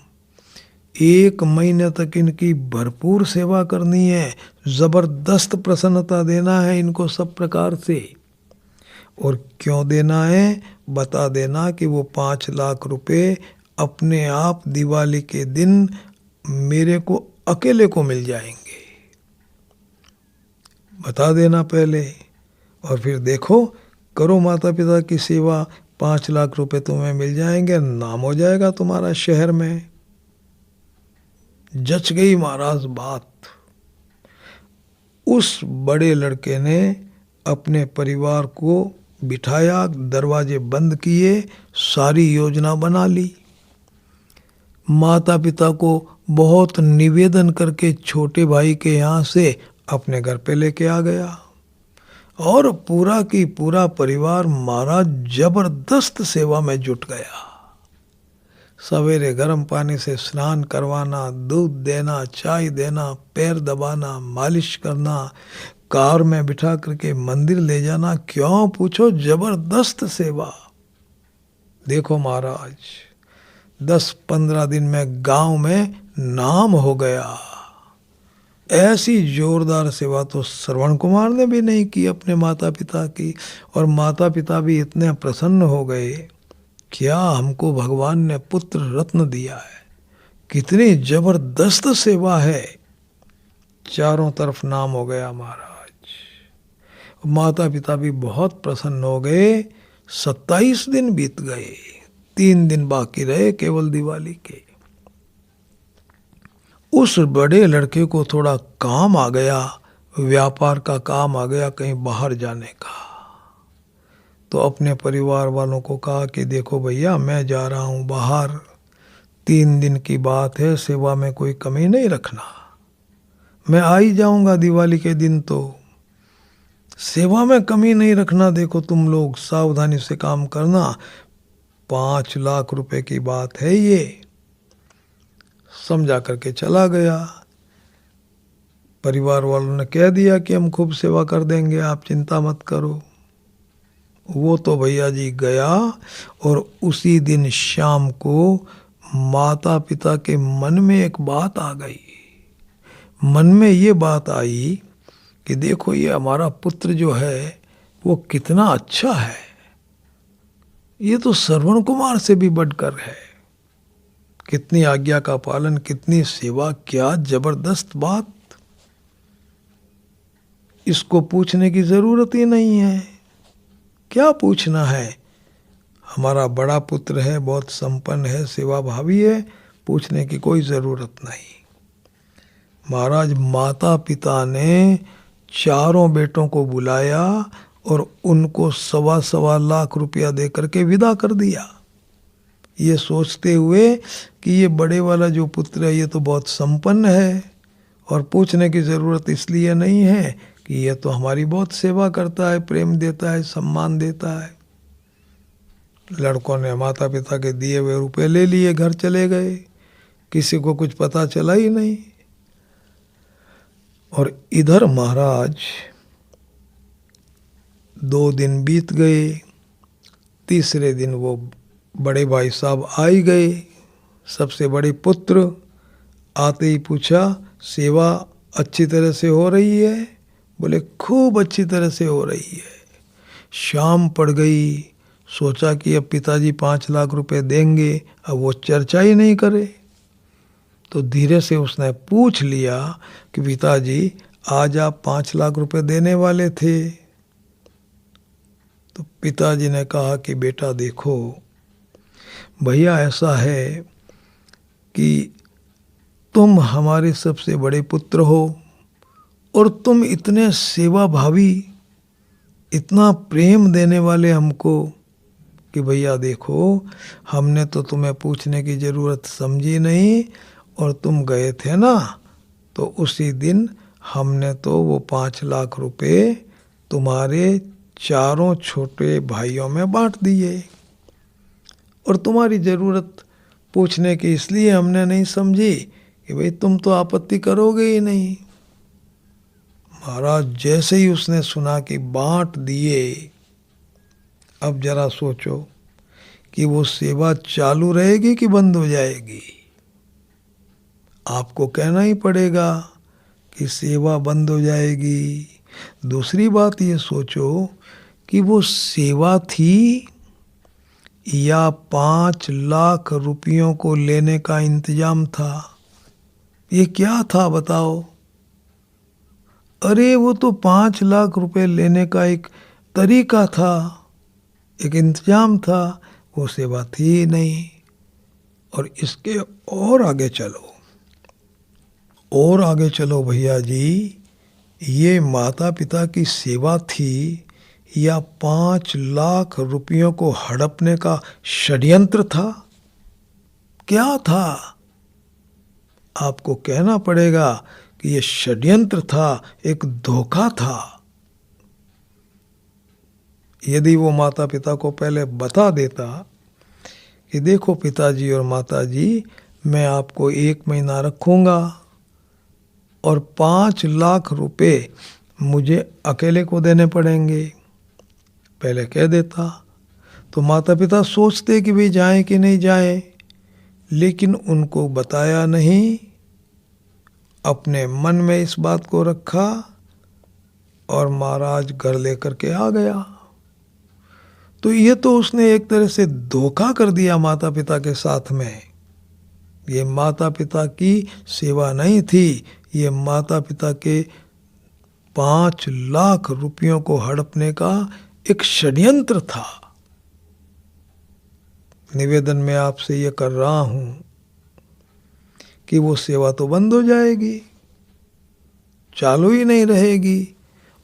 1 महीने तक इनकी भरपूर सेवा करनी है, ज़बरदस्त प्रसन्नता देना है इनको सब प्रकार से। और क्यों देना है बता देना कि वो 5 लाख रुपए अपने आप दिवाली के दिन मेरे को अकेले को मिल जाएंगे, बता देना पहले। और फिर देखो करो माता पिता की सेवा, 5 लाख रुपए तुम्हें मिल जाएंगे, नाम हो जाएगा तुम्हारा शहर में। जच गई महाराज बात। उस बड़े लड़के ने अपने परिवार को बिठाया, दरवाजे बंद किए, सारी योजना बना ली। माता पिता को बहुत निवेदन करके छोटे भाई के यहाँ से अपने घर पे लेके आ गया और पूरा की पूरा परिवार महाराज जबरदस्त सेवा में जुट गया। सवेरे गर्म पानी से स्नान करवाना, दूध देना, चाय देना, पैर दबाना, मालिश करना, कार में बिठा करके मंदिर ले जाना, क्यों पूछो जबरदस्त सेवा। देखो महाराज 10-15 दिन में गांव में नाम हो गया। ऐसी जोरदार सेवा तो श्रवण कुमार ने भी नहीं की अपने माता पिता की। और माता पिता भी इतने प्रसन्न हो गए, क्या हमको भगवान ने पुत्र रत्न दिया है, कितनी जबरदस्त सेवा है। चारों तरफ नाम हो गया महाराज। माता पिता भी बहुत प्रसन्न हो गए। 27 दिन बीत गए, 3 दिन बाकी रहे केवल दिवाली के। उस बड़े लड़के को थोड़ा काम आ गया, व्यापार का काम आ गया, कहीं बाहर जाने का। तो अपने परिवार वालों को कहा कि देखो भैया मैं जा रहा हूँ बाहर, 3 दिन की बात है, सेवा में कोई कमी नहीं रखना, मैं आ ही जाऊँगा दिवाली के दिन, तो सेवा में कमी नहीं रखना। देखो तुम लोग सावधानी से काम करना, 5 लाख रुपए की बात है ये। समझा करके चला गया। परिवार वालों ने कह दिया कि हम खूब सेवा कर देंगे, आप चिंता मत करो। वो तो भैया जी गया और उसी दिन शाम को माता पिता के मन में एक बात आ गई। मन में ये बात आई कि देखो ये हमारा पुत्र जो है वो कितना अच्छा है, ये तो श्रवण कुमार से भी बढ़कर है, कितनी आज्ञा का पालन, कितनी सेवा, क्या जबरदस्त बात। इसको पूछने की जरूरत ही नहीं है, क्या पूछना है, हमारा बड़ा पुत्र है, बहुत संपन्न है, सेवा भावी है, पूछने की कोई जरूरत नहीं। महाराज माता पिता ने चारों बेटों को बुलाया और उनको 1.25 लाख रुपया दे करके विदा कर दिया, ये सोचते हुए कि ये बड़े वाला जो पुत्र है ये तो बहुत संपन्न है और पूछने की ज़रूरत इसलिए नहीं है कि ये तो हमारी बहुत सेवा करता है, प्रेम देता है, सम्मान देता है। लड़कों ने माता पिता के दिए हुए रुपए ले लिए, घर चले गए, किसी को कुछ पता चला ही नहीं। और इधर महाराज 2 दिन बीत गए, तीसरे दिन वो बड़े भाई साहब आ ही गए, सबसे बड़े पुत्र आते ही पूछा सेवा अच्छी तरह से हो रही है? बोले खूब अच्छी तरह से हो रही है। शाम पड़ गई, सोचा कि अब पिताजी 5 लाख रुपए देंगे, अब वो चर्चा ही नहीं करे। तो धीरे से उसने पूछ लिया कि पिताजी आज आप 5 लाख रुपए देने वाले थे? तो पिताजी ने कहा कि बेटा देखो भैया, ऐसा है कि तुम हमारे सबसे बड़े पुत्र हो और तुम इतने सेवा भावी, इतना प्रेम देने वाले हमको कि भैया देखो हमने तो तुम्हें पूछने की ज़रूरत समझी नहीं, और तुम गए थे ना तो उसी दिन हमने तो वो 5 लाख रुपए तुम्हारे चारों छोटे भाइयों में बांट दिए, और तुम्हारी ज़रूरत पूछने की इसलिए हमने नहीं समझी कि भाई तुम तो आपत्ति करोगे ही नहीं। महाराज जैसे ही उसने सुना कि बांट दिए, अब जरा सोचो कि वो सेवा चालू रहेगी कि बंद हो जाएगी? आपको कहना ही पड़ेगा कि सेवा बंद हो जाएगी। दूसरी बात ये सोचो कि वो सेवा थी या 5 लाख रुपयों को लेने का इंतजाम था? ये क्या था बताओ? अरे वो तो 5 लाख रुपए लेने का एक तरीका था, एक इंतजाम था, वो सेवा थी ही नहीं। और इसके और आगे चलो भैया जी, ये माता पिता की सेवा थी या 5 लाख रुपयों को हड़पने का षड्यंत्र था? क्या था? आपको कहना पड़ेगा कि ये षड्यंत्र था, एक धोखा था। यदि वो माता पिता को पहले बता देता कि देखो पिताजी और माताजी, मैं आपको 1 महीना रखूंगा और 5 लाख रुपए मुझे अकेले को देने पड़ेंगे, पहले कह देता, तो माता पिता सोचते कि भाई जाएं कि नहीं जाएं, लेकिन उनको बताया नहीं, अपने मन में इस बात को रखा और महाराज घर लेकर के आ गया। तो ये तो उसने एक तरह से धोखा कर दिया माता पिता के साथ में। ये माता पिता की सेवा नहीं थी, ये माता पिता के 5 लाख रुपयों को हड़पने का एक षड्यंत्र था। निवेदन में आपसे ये कर रहा हूं कि वो सेवा तो बंद हो जाएगी, चालू ही नहीं रहेगी।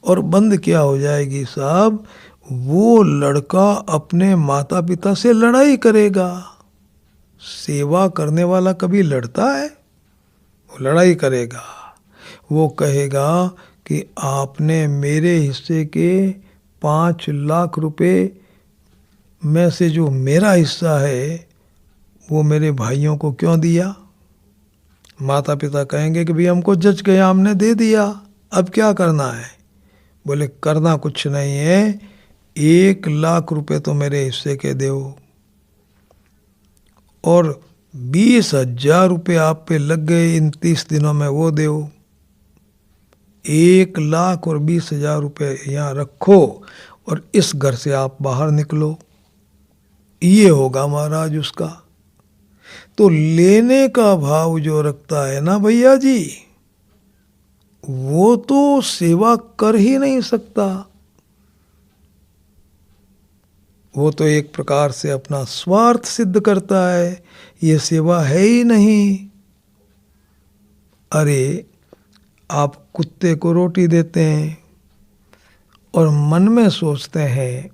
और बंद क्या हो जाएगी साहब? वो लड़का अपने माता पिता से लड़ाई करेगा। सेवा करने वाला कभी लड़ता है? वो लड़ाई करेगा। वो कहेगा कि आपने मेरे हिस्से के 5 लाख रुपए में से जो मेरा हिस्सा है वो मेरे भाइयों को क्यों दिया? माता पिता कहेंगे कि भाई हमको जच गया, हमने दे दिया, अब क्या करना है? बोले करना कुछ नहीं है, 1 लाख रुपए तो मेरे हिस्से के दो और 20,000 रुपये आप पे लग गए इन 30 दिनों में, वो दो। 1 लाख और 20,000 रुपये यहाँ रखो और इस घर से आप बाहर निकलो। ये होगा महाराज उसका। तो लेने का भाव जो रखता है ना भैया जी, वो तो सेवा कर ही नहीं सकता। वो तो एक प्रकार से अपना स्वार्थ सिद्ध करता है, ये सेवा है ही नहीं। अरे आप कुत्ते को रोटी देते हैं और मन में सोचते हैं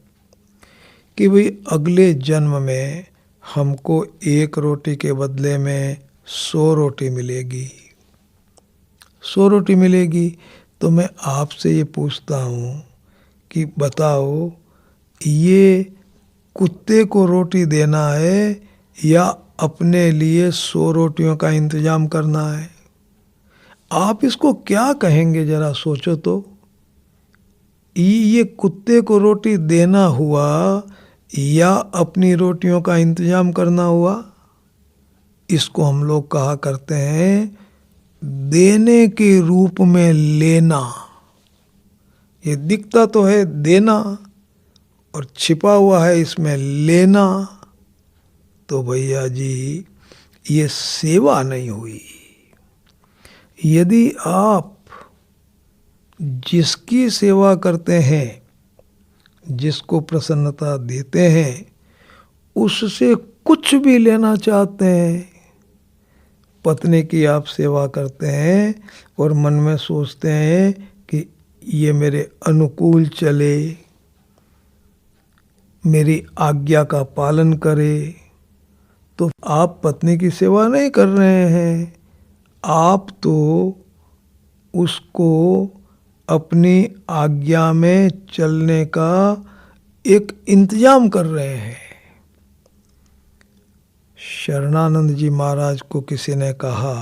कि भाई अगले जन्म में हमको 1 रोटी के बदले में 100 रोटी मिलेगी, 100 रोटी मिलेगी। तो मैं आपसे ये पूछता हूँ कि बताओ, ये कुत्ते को रोटी देना है या अपने लिए 100 रोटियों का इंतजाम करना है? आप इसको क्या कहेंगे जरा सोचो तो। ये कुत्ते को रोटी देना हुआ या अपनी रोटियों का इंतजाम करना हुआ? इसको हम लोग कहा करते हैं देने के रूप में लेना, ये दिखता तो है देना और छिपा हुआ है इसमें लेना, तो भैया जी ये सेवा नहीं हुई। यदि आप जिसकी सेवा करते हैं, जिसको प्रसन्नता देते हैं, उससे कुछ भी लेना चाहते हैं, पत्नी की आप सेवा करते हैं और मन में सोचते हैं कि ये मेरे अनुकूल चले, मेरी आज्ञा का पालन करे, तो आप पत्नी की सेवा नहीं कर रहे हैं, आप तो उसको अपनी आज्ञा में चलने का एक इंतजाम कर रहे हैं। शरणानंद जी महाराज को किसी ने कहा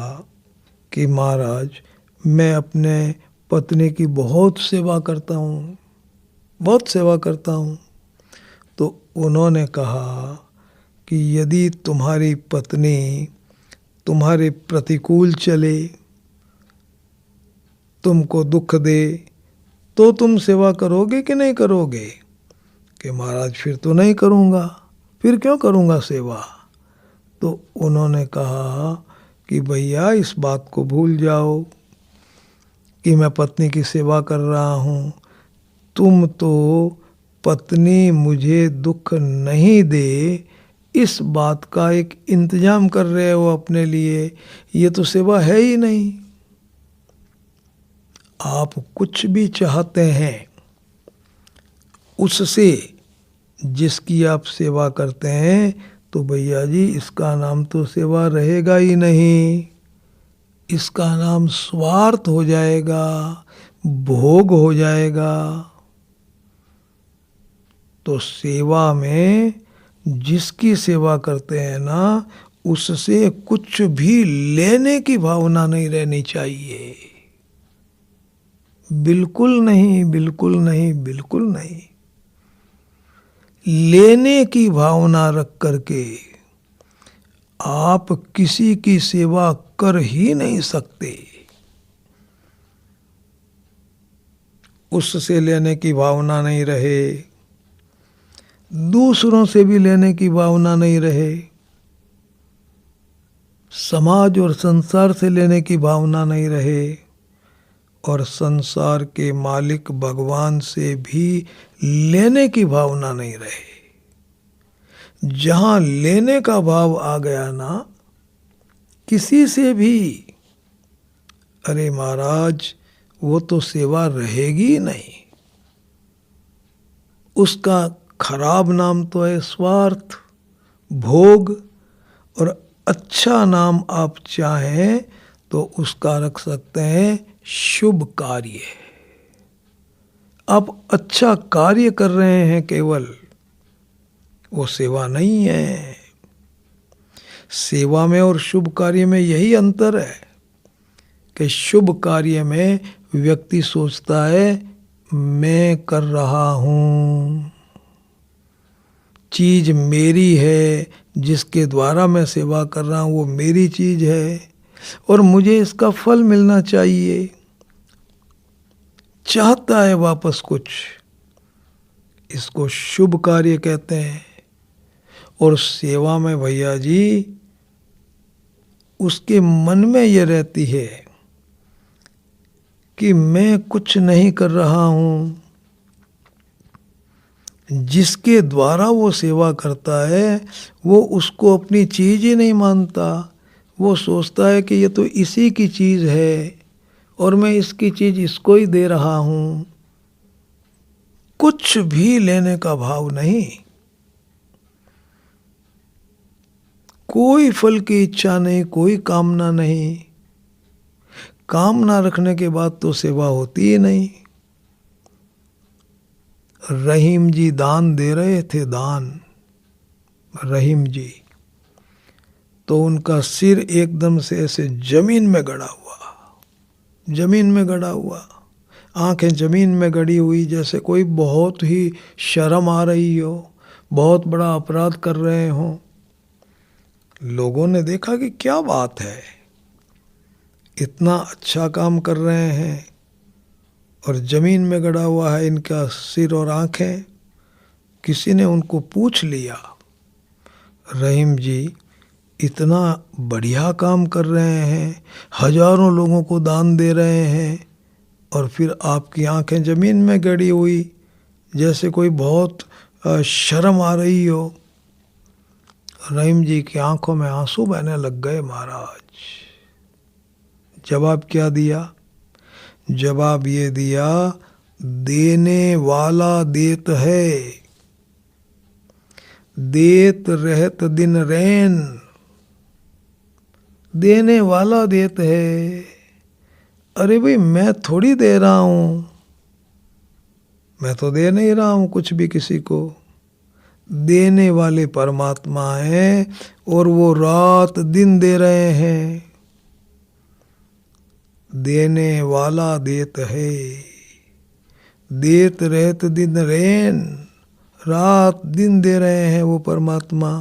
कि महाराज मैं अपने पत्नी की बहुत सेवा करता हूँ, बहुत सेवा करता हूँ। तो उन्होंने कहा कि यदि तुम्हारी पत्नी तुम्हारे प्रतिकूल चले, तुमको दुख दे, तो तुम सेवा करोगे कि नहीं करोगे? कि महाराज फिर तो नहीं करूँगा, फिर क्यों करूँगा सेवा? तो उन्होंने कहा कि भैया इस बात को भूल जाओ कि मैं पत्नी की सेवा कर रहा हूँ, तुम तो पत्नी मुझे दुख नहीं दे इस बात का एक इंतजाम कर रहे हो अपने लिए, ये तो सेवा है ही नहीं। आप कुछ भी चाहते हैं उससे जिसकी आप सेवा करते हैं, तो भैया जी इसका नाम तो सेवा रहेगा ही नहीं, इसका नाम स्वार्थ हो जाएगा, भोग हो जाएगा। तो सेवा में जिसकी सेवा करते हैं ना, उससे कुछ भी लेने की भावना नहीं रहनी चाहिए, बिल्कुल नहीं, बिल्कुल नहीं, बिल्कुल नहीं। लेने की भावना रख करके आप किसी की सेवा कर ही नहीं सकते। उससे लेने की भावना नहीं रहे, दूसरों से भी लेने की भावना नहीं रहे, समाज और संसार से लेने की भावना नहीं रहे, और संसार के मालिक भगवान से भी लेने की भावना नहीं रहे। जहां लेने का भाव आ गया ना किसी से भी, अरे महाराज वो तो सेवा रहेगी नहीं, उसका खराब नाम तो है स्वार्थ, भोग, और अच्छा नाम आप चाहें तो उसका रख सकते हैं शुभ कार्य। आप अच्छा कार्य कर रहे हैं केवल, वो सेवा नहीं है। सेवा में और शुभ कार्य में यही अंतर है कि शुभ कार्य में व्यक्ति सोचता है मैं कर रहा हूँ, चीज मेरी है, जिसके द्वारा मैं सेवा कर रहा हूँ वो मेरी चीज है और मुझे इसका फल मिलना चाहिए, चाहता है वापस कुछ, इसको शुभ कार्य कहते हैं। और सेवा में भैया जी उसके मन में ये रहती है कि मैं कुछ नहीं कर रहा हूँ, जिसके द्वारा वो सेवा करता है वो उसको अपनी चीज ही नहीं मानता, वो सोचता है कि ये तो इसी की चीज है और मैं इसकी चीज इसको ही दे रहा हूँ, कुछ भी लेने का भाव नहीं, कोई फल की इच्छा नहीं, कोई कामना नहीं। कामना रखने के बाद तो सेवा होती ही नहीं। रहीम जी दान दे रहे थे, दान, रहीम जी, तो उनका सिर एकदम से ऐसे जमीन में गड़ा हुआ, जमीन में गड़ा हुआ, आंखें जमीन में गड़ी हुई, जैसे कोई बहुत ही शर्म आ रही हो, बहुत बड़ा अपराध कर रहे हो। लोगों ने देखा कि क्या बात है, इतना अच्छा काम कर रहे हैं और जमीन में गड़ा हुआ है इनका सिर और आंखें। किसी ने उनको पूछ लिया, रहीम जी इतना बढ़िया काम कर रहे हैं, हजारों लोगों को दान दे रहे हैं, और फिर आपकी आंखें जमीन में गड़ी हुई, जैसे कोई बहुत शर्म आ रही हो। रहीम जी की आंखों में आंसू बहने लग गए। महाराज जवाब क्या दिया? जवाब ये दिया, देने वाला देत है, देत रहत दिन रैन। देने वाला देत है। अरे भाई मैं थोड़ी दे रहा हूं, मैं तो दे नहीं रहा हूं कुछ भी किसी को। देने वाले परमात्मा हैं और वो रात दिन दे रहे हैं। देने वाला देत है, देत रहत दिन रैन। रात दिन दे रहे हैं वो परमात्मा।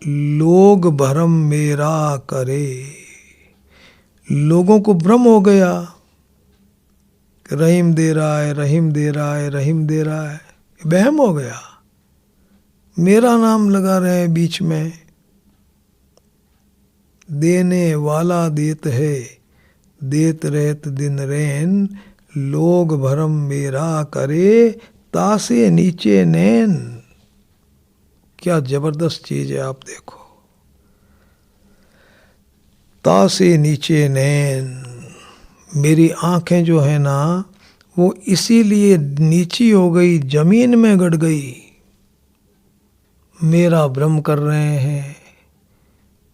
लोग भरम मेरा करे। लोगों को भ्रम हो गया, रहीम दे रहा है, रहीम दे रहा है, रहीम दे रहा है। वहम हो गया, मेरा नाम लगा रहे हैं बीच में। देने वाला देत है, देत रहत दिन रैन। लोग भरम मेरा करे, तासे नीचे नैन। क्या जबरदस्त चीज है, आप देखो। तासे नीचे नैन, मेरी आंखें जो है ना वो इसीलिए नीची हो गई, जमीन में गड़ गई। मेरा भ्रम कर रहे हैं,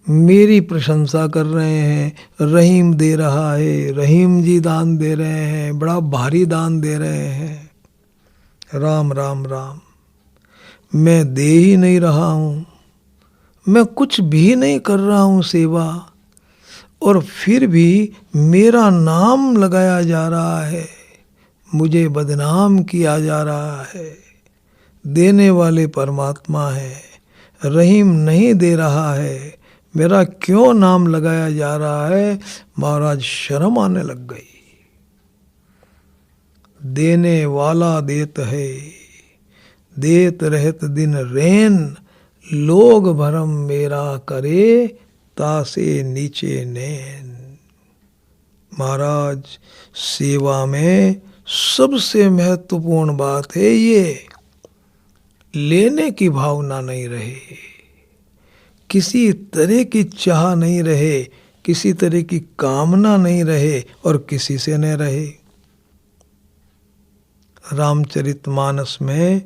मेरी प्रशंसा कर रहे हैं। रहीम दे रहा है, रहीम जी दान दे रहे हैं, बड़ा भारी दान दे रहे हैं। राम राम राम। मैं दे ही नहीं रहा हूँ, मैं कुछ भी नहीं कर रहा हूँ सेवा, और फिर भी मेरा नाम लगाया जा रहा है, मुझे बदनाम किया जा रहा है। देने वाले परमात्मा है, रहीम नहीं दे रहा है, मेरा क्यों नाम लगाया जा रहा है। महाराज शर्म आने लग गई। देने वाला देत है, देत रहत दिन रैन। लोग भरम मेरा करे, तासे नीचे नैन। महाराज सेवा में सबसे महत्वपूर्ण बात है ये, लेने की भावना नहीं रहे, किसी तरह की चाह नहीं रहे, किसी तरह की कामना नहीं रहे, और किसी से न रहे। रामचरितमानस में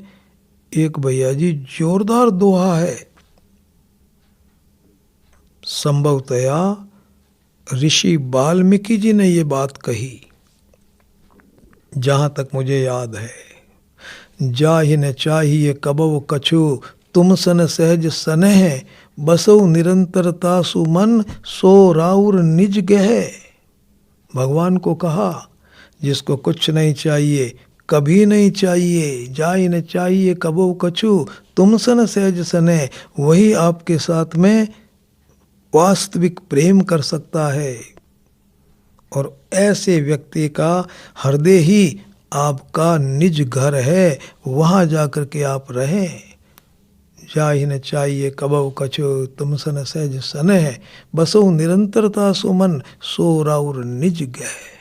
एक भैया जी जोरदार दोहा है। संभवतया ऋषि वाल्मीकि जी ने ये बात कही, जहां तक मुझे याद है। जाहि न चाहिए कबव कछु, तुम सन सहज सनेह। बसो निरंतरता सुमन, सो राउर निज गह। भगवान को कहा, जिसको कुछ नहीं चाहिए, कभी नहीं चाहिए, जाहि न चाहिए कबव कछु, तुम सन सहज सनेह, वही आपके साथ में वास्तविक प्रेम कर सकता है। और ऐसे व्यक्ति का हृदय ही आपका निज घर है, वहां जाकर के आप रहें। जाहि न चाहिए कबव कछु, तुम सन सहज सनेह। बसो निरंतरता सुमन, सो राउर निज गह।